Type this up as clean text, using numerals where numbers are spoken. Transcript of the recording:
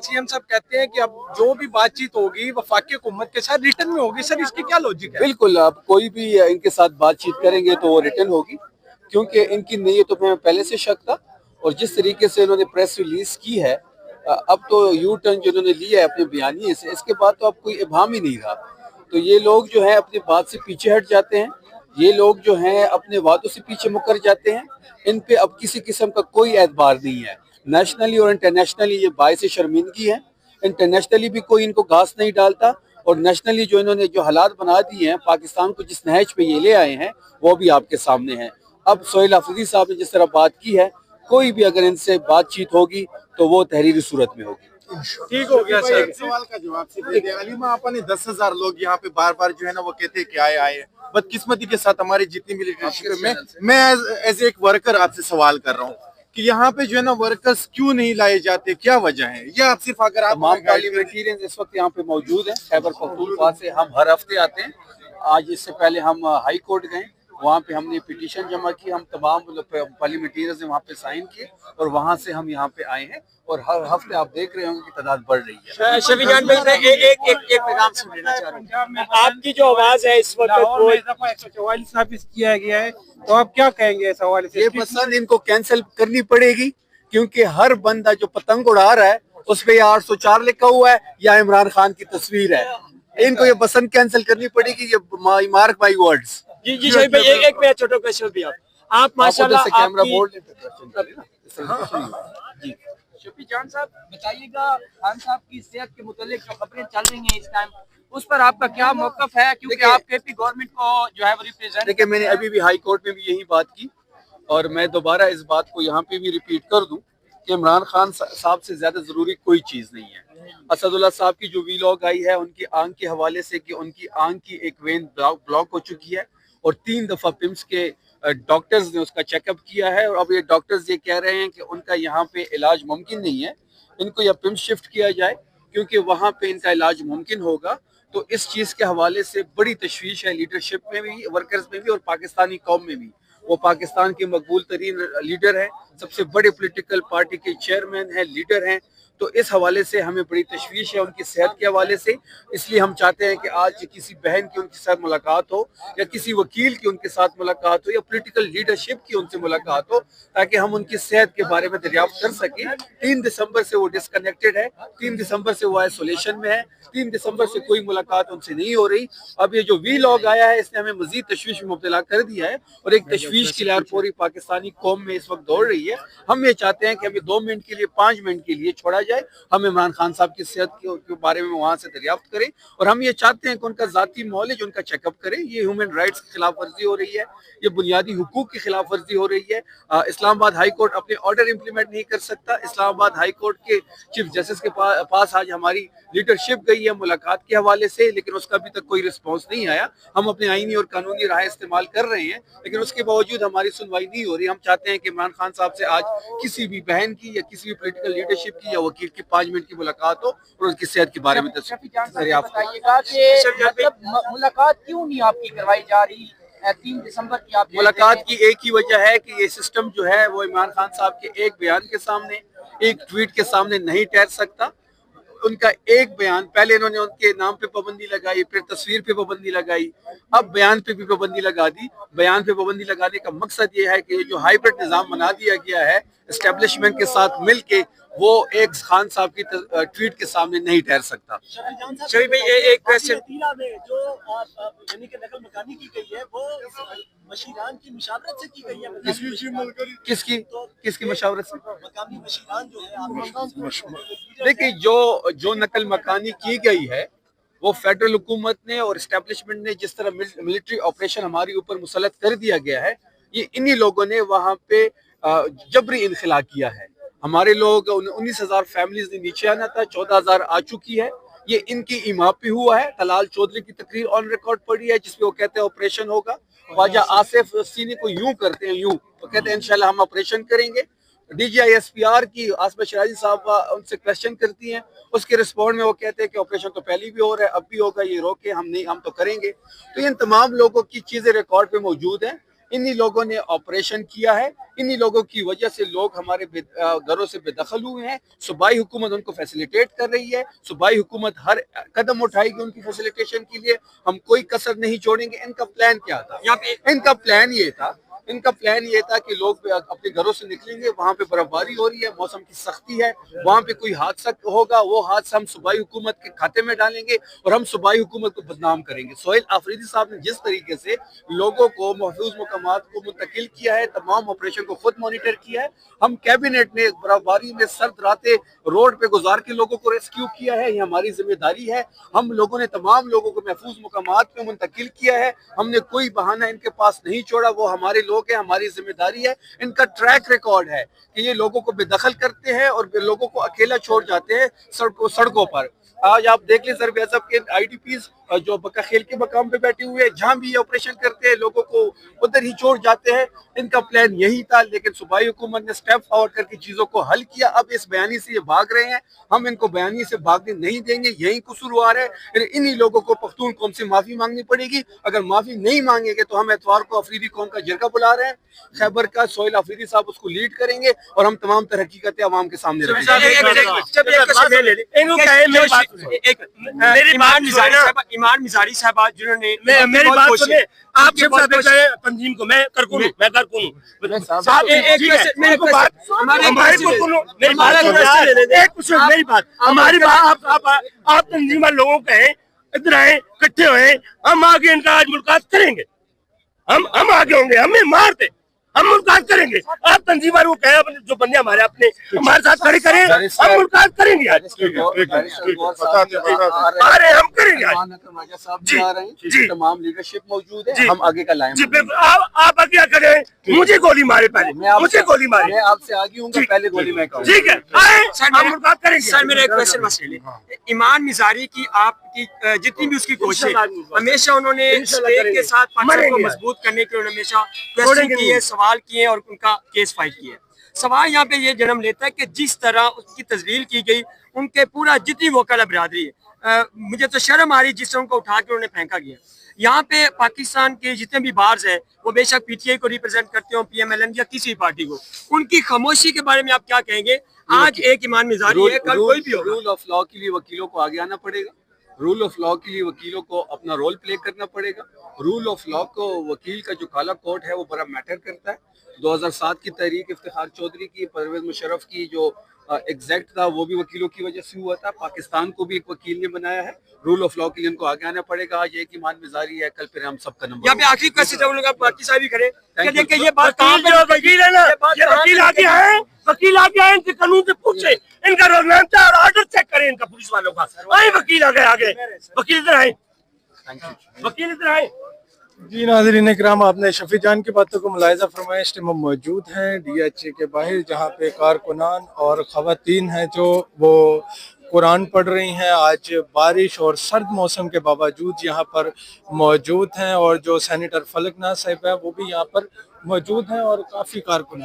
CM साहब कहते हैं कि अब जो भी बातचीत होगी वफाकी हुकूमत के साथ रिटर्न में होगी। सर इसकी क्या लॉजिक है? बिल्कुल, अब कोई भी इनके साथ बातचीत करेंगे तो वो रिटर्न होगी, क्योंकि इनकी नीयतों में पहले से शक था। और जिस तरीके से इन्होंने प्रेस रिलीज की है, अब तो यू टर्न जो इन्होंने लिया है अपने बयानिए से, इसके बाद तो अब कोई इबाम ही नहीं रहा। तो ये लोग जो है अपनी बात से पीछे हट जाते हैं, ये लोग जो हैं अपने वादों से पीछे मुकर जाते हैं। इन पे अब किसी किस्म का कोई एतबार नहीं है। नेशनली और इंटरनेशनली ये बायस शर्मिंदगी है। इंटरनेशनली भी कोई इनको घास नहीं डालता, और नेशनली जो इन्होंने जो हालात बना दिए हैं, पाकिस्तान को जिस नहज पे ये ले आए हैं, वो भी आपके सामने है। अब सोहेल अफरीदी साहब ने जिस तरह बात की है, कोई भी अगर इनसे बातचीत होगी तो वो तहरीरी सूरत में होगी। ठीक हो गया सर। एक सवाल का जवाब सिर्फ दे दें। अलीमा आपा ने 10,000 लोग यहाँ पे बार बार जो है ना वो कहते हैं कि आए। बदकिस्मती के साथ हमारी जितनी भी लीडरशिप है, मैं एज एक वर्कर आपसे सवाल कर रहा हूँ कि यहाँ पे जो है ना वर्कर्स क्यों नहीं लाए जाते, क्या वजह है? या आप सिर्फ अगर आप तमाम पार्लियामेंटेरियंस इस वक्त यहाँ पे मौजूद हैं। खैबर पख्तूनख्वा से हम हर हफ्ते आते हैं। आज इससे पहले हम हाई कोर्ट गए, वहाँ पे हमने पिटीशन जमा की, हम तमाम पार्लियामेंटेरियंस ने वहाँ पे साइन किए, और वहाँ से हम यहाँ पे आए हैं। और हर हफ्ते आप देख रहे होंगे कि तादाद बढ़ रही है। शफी जान भाई, मैं एक पैगाम सुन लेना चाह रहा हूँ। आपकी जो आवाज है इस वक्त वो 144 नाफिज किया गया है, तो आप क्या कहेंगे इस हवाले से? ये पसंद इनको कैंसिल करनी पड़ेगी, क्योंकि हर बंदा जो पतंग उड़ा रहा है उस पे 804 लिखा हुआ है या इमरान खान की तस्वीर है। इनको ये पसंद कैंसिल करनी पड़ेगी। ये मार्क माई वर्ड्स। जी शफी भाई, एक मेरा छोटा क्वेश्चन भी आप माशाल्लाह कैमरा बोर्ड जी शफी जान साहब बताइएगा, खान साहब की सेहत के मुतालिक जो खबरें चल रही हैं इस टाइम, उस पर आपका क्या मौकफ है? क्योंकि आप केपी गवर्नमेंट को जो है वो रिप्रेजेंट। देखिए, मैंने अभी भी हाई कोर्ट में भी यही बात की, और मैं दोबारा इस बात को यहाँ पे भी रिपीट कर दूं कि इमरान खान साहब से ज्यादा जरूरी कोई चीज नहीं है। असदुल्ला साहब की जो वीलॉग आई है उनकी आंख के हवाले से, कि उनकी आंख की एक वेन ब्लॉक हो चुकी है, और 3 दफा पिम्स के डॉक्टर्स ने उसका चेकअप किया है, और अब ये डॉक्टर्स ये कह रहे हैं कि उनका यहाँ पे इलाज मुमकिन नहीं है, इनको या पिम्स शिफ्ट किया जाए, क्योंकि वहाँ पे इनका इलाज मुमकिन होगा। तो इस चीज़ के हवाले से बड़ी तशवीश है लीडरशिप में भी, वर्कर्स में भी, और पाकिस्तानी कौम में भी। वो पाकिस्तान के मकबूल तरीन लीडर हैं, सबसे बड़े पॉलिटिकल पार्टी के चेयरमैन हैं, लीडर हैं। तो इस हवाले से हमें बड़ी तशवीश है उनकी सेहत के हवाले से। इसलिए हम चाहते हैं कि आज किसी बहन की उनके साथ मुलाकात हो, या किसी वकील की उनके साथ मुलाकात हो, या पॉलिटिकल लीडरशिप की उनसे मुलाकात हो, ताकि हम उनकी सेहत के बारे में दरियाफ्त कर सकें। 3 दिसंबर से वो डिस्कनेक्टेड है, 3 दिसंबर से वो आइसोलेशन में है, 3 दिसंबर से कोई मुलाकात उनसे नहीं हो रही। अब ये जो वीलॉग आया है इसने हमें मजीद तशवीश में मुब्तला कर दिया है, और एक तशवीश की लहर पूरी पाकिस्तानी कौम में इस वक्त दौड़ रही है। हम ये चाहते हैं कि हमें 2 मिनट के लिए, 5 मिनट के लिए छोड़ा जाए, हम इमरान खान साहब की सेहत के बारे में वहाँ से दरियाफ्त करें, और हम ये चाहते हैं कि उनका ज़ाती मौलिज उनका चेकअप करें। ये ह्यूमन राइट्स की खिलाफ वर्जी हो रही है, ये बुनियादी हुकूक की खिलाफ वर्जी हो रही है। इस्लामाबाद हाई कोर्ट अपने ऑर्डर इंप्लीमेंट नहीं कर सकता। इस्लामाबाद हाई कोर्ट के चीफ जस्टिस के पास आज हमारी लीडरशिप गई है मुलाकात के हवाले से, लेकिन उसका अभी तक कोई रिस्पॉन्स नहीं आया। हम अपनी आईनी और कानूनी राह इस्तेमाल कर रहे हैं, लेकिन उसके बावजूद हमारी सुनवाई नहीं हो रही। हम चाहते हैं कि इमरान खान साहब से आज किसी भी बहन की या किसी भी पॉलिटिकल लीडरशिप की या वकील की 5 मिनट की मुलाकात हो, और उनकी सेहत के बारे में दरियाफ्त। बताइएगा कि मतलब मुलाकात क्यों नहीं आपकी करवाई जा रही? 3 दिसंबर की आप मुलाकात की एक ही वजह है कि ये सिस्टम जो है वो इमरान खान साहब के एक बयान के सामने, एक ट्वीट के सामने नहीं ठहर सकता। उनका एक बयान, पहले इन्होंने उनके नाम पे पाबंदी लगाई, फिर तस्वीर पे पाबंदी लगाई, अब बयान पे भी पाबंदी लगा दी। बयान पे पाबंदी लगाने का मकसद ये है कि जो हाइब्रिड निज़ाम बना दिया गया है एस्टेब्लिशमेंट के साथ मिलके, वो एक खान साहब की ट्वीट के सामने नहीं ठहर सकता। शफी भाई, एक क्वेश्चन जो यानी कि नकल मकानी की गई है वो मशीरान की मुशावरत से की गई है। किसकी मशावरत से? मकामी मशीरान जो है, देखिए, जो नकल मकानी की गई है वो फेडरल हुकूमत ने और एस्टेब्लिशमेंट ने जिस तरह मिलिट्री ऑपरेशन हमारे ऊपर मुसलत कर दिया गया है, ये इन्हीं लोगों ने वहाँ पे जबरी इनखला किया है। हमारे लोग 19,000 फैमिलीज ने नीचे आना था, 14,000 आ चुकी है। ये इनकी इमाम पे हुआ है। तलाल चौधरी की तकरीर ऑन रिकॉर्ड पड़ी है जिसपे वो कहते हैं ऑपरेशन होगा। ख्वाजा आसिफ सीनी को यूं करते हैं, यूं वो कहते हैं इंशाल्लाह हम ऑपरेशन करेंगे। DGISPR की आसमा शराजी साहब उनसे क्वेश्चन करती हैं, उसके रिस्पॉन्ड में वो कहते हैं कि ऑपरेशन तो पहले भी हो रहा है, अब भी होगा, ये रोके हम नहीं, हम तो करेंगे। तो इन तमाम लोगों की चीजें रिकॉर्ड पे मौजूद हैं। انہی لوگوں نے آپریشن کیا ہے, انہی لوگوں کی وجہ سے لوگ ہمارے گھروں سے بے دخل ہوئے ہیں. صوبائی حکومت ان کو فیسیلیٹیٹ کر رہی ہے, صوبائی حکومت ہر قدم اٹھائے گی ان کی فیسیلیٹیشن کے لیے. ہم کوئی کسر نہیں چھوڑیں گے. ان کا پلان کیا تھا؟ ان کا پلان یہ تھا کہ لوگ اپنے گھروں سے نکلیں گے, وہاں پہ برف باری ہو رہی ہے, موسم کی سختی ہے, وہاں پہ کوئی حادثہ ہوگا, وہ حادثہ ہم صوبائی حکومت کے کھاتے میں ڈالیں گے اور ہم صوبائی حکومت کو بدنام کریں گے. سہیل آفریدی صاحب نے جس طریقے سے لوگوں کو محفوظ مقامات کو منتقل کیا ہے, تمام آپریشن کو خود مانیٹر کیا ہے. ہم کیبنٹ نے برف باری میں سرد راتیں روڈ پہ گزار کے لوگوں کو ریسکیو کیا ہے, یہ ہماری ذمہ داری ہے. ہم لوگوں نے تمام لوگوں کو محفوظ مقامات پہ منتقل کیا ہے. ہم نے کوئی بہانہ ان کے پاس نہیں چھوڑا, وہ ہمارے لوگ ہیں, ہماری ذمہ داری ہے. ان کا ٹریک ریکارڈ ہے کہ یہ لوگوں کو بے دخل کرتے ہیں اور لوگوں کو اکیلا چھوڑ جاتے ہیں سڑکوں پر. آج آپ دیکھ لیں ضرب عضب کے آئی ڈی پیز جو بکا خیل کے مقام پہ بیٹھے ہوئے ہیں, جہاں بھی یہ آپریشن کرتے ہیں لوگوں کو ادھر ہی چھوڑ جاتے ہیں. ان کا پلان یہی تھا, لیکن صوبائی حکومت نے سٹیپ فارورڈ کر کے چیزوں کو حل کیا. اب اس بیانی سے یہ بھاگ رہے ہیں, ہم ان کو بیانی سے بھاگنے نہیں دیں گے. یہی قصوروار ہے. انہی لوگوں کو پختون قوم سے معافی مانگنی پڑے گی. اگر معافی نہیں مانگیں گے تو ہم اتوار کو افریدی قوم کا جرگہ بلا رہے ہیں خیبر کا. سہیل آفریدی صاحب اس کو لیڈ کریں گے اور ہم تمام تر حقیقتیں عوام کے سامنے رکھیں گے. ایمان مزاری صاحب جنہوں نے میری بات سنیں, آپ سے تنظیم کو میں کارکن ہماری بات آپ تنظیم والے لوگوں کو کہیں ادھر آئے اکٹھے ہوئے, ہم آگے ان کا آج ملاقات کریں گے. ہم آگے ہوں گے, ہمیں مارتے ہم ملاقات کریں گے. آپ تنظیم والوں کو کہیں جو بندے ہمارے اپنے ہمارے ساتھ کھڑے کریں, ہم ملاقات کریں گے. ارے ہم کریں گے. جی تمام لیڈرشپ موجود ہے, ہم آگے کا لائیں. جی بالکل, آپ آگے کریں. مجھے گولی مارے پہلے, مجھے گولی مارے. میں آپ سے آگے ہوں گا, پہلے گولی میں کہوں. ٹھیک ہے, ہم ملاقات کریں گے. سر میرا ایک کوشچن مسئلے, ایمان مزاری کی آپ کی جتنی بھی اس کی کوشش ہمیشہ انہوں نے اسٹیٹ کے ساتھ پاکستان کو مضبوط کرنے کے لیے ہمیشہ کوشچن کی ہے, سوال کیے اور ان کا کیس فائٹ کیا ہے. سوال یہاں پہ یہ جنم لیتا ہے کہ جس طرح اس کی تذلیل کی گئی, ان کے پورا جتنی وکلا برادری ہے, مجھے تو شرم آ رہی جس طرح ان کو اٹھا کے انہوں نے پھینکا گیا. یہاں پہ پاکستان کے جتنے بھی بارز ہیں وہ بے شک پی ٹی آئی کو ریپرزینٹ کرتے ہوں, پی ایم ایل این یا کسی پارٹی کو, ان کی خاموشی کے بارے میں آپ کیا کہیں گے؟ آج ایک ایمان مزاری ہے, کل کوئی بھی ہوگا. رول آف لا کے لیے وکیلوں کو آگے آنا پڑے گا. رول آف لا کے لیے وکیلوں کو اپنا رول پلے کرنا پڑے گا. رول آف لا کو وکیل کا جو کالا کوٹ ہے وہ بڑا میٹر کرتا ہے. 2007 کی تحریک افتخار چودھری کی, پرویز مشرف کی جو ایگزیکٹ تھا وہ بھی وکیلوں کی وجہ سے ہوا تھا. پاکستان کو بھی ایک وکیل نے بنایا ہے. رول آف لا کے لیے ان کو آگے آنا پڑے گا. آج ایک ایمان مزاری ہے, کل پھر ہم سب کا نمبر. یہاں پہ آخری کوشچن جب لوگ باقی صاحب بھی کریں کہ دیکھیں یہ بات وکیل ہے نا, یہ وکیل آگے آئے, وکیل آگے آئے, ان سے قانون سے پوچھے, ان کا روزنامہ اور آرڈر چیک کریں ان کا پولیس والوں کا. آئے وکیل آگے, وکیل ادھر آئے, وکیل ادھر آئے. جی ناظرین اکرام, آپ نے شفیع جان کی باتوں کو ملاحظہ فرمایا. اس ٹائم ہم موجود ہیں ڈی ایچ اے کے باہر, جہاں پہ کارکنان اور خواتین ہیں جو وہ قرآن پڑھ رہی ہیں. آج بارش اور سرد موسم کے باوجود یہاں پر موجود ہیں, اور جو سینیٹر فلک ناز صاحب ہے وہ بھی یہاں پر موجود ہیں, اور کافی کارکنان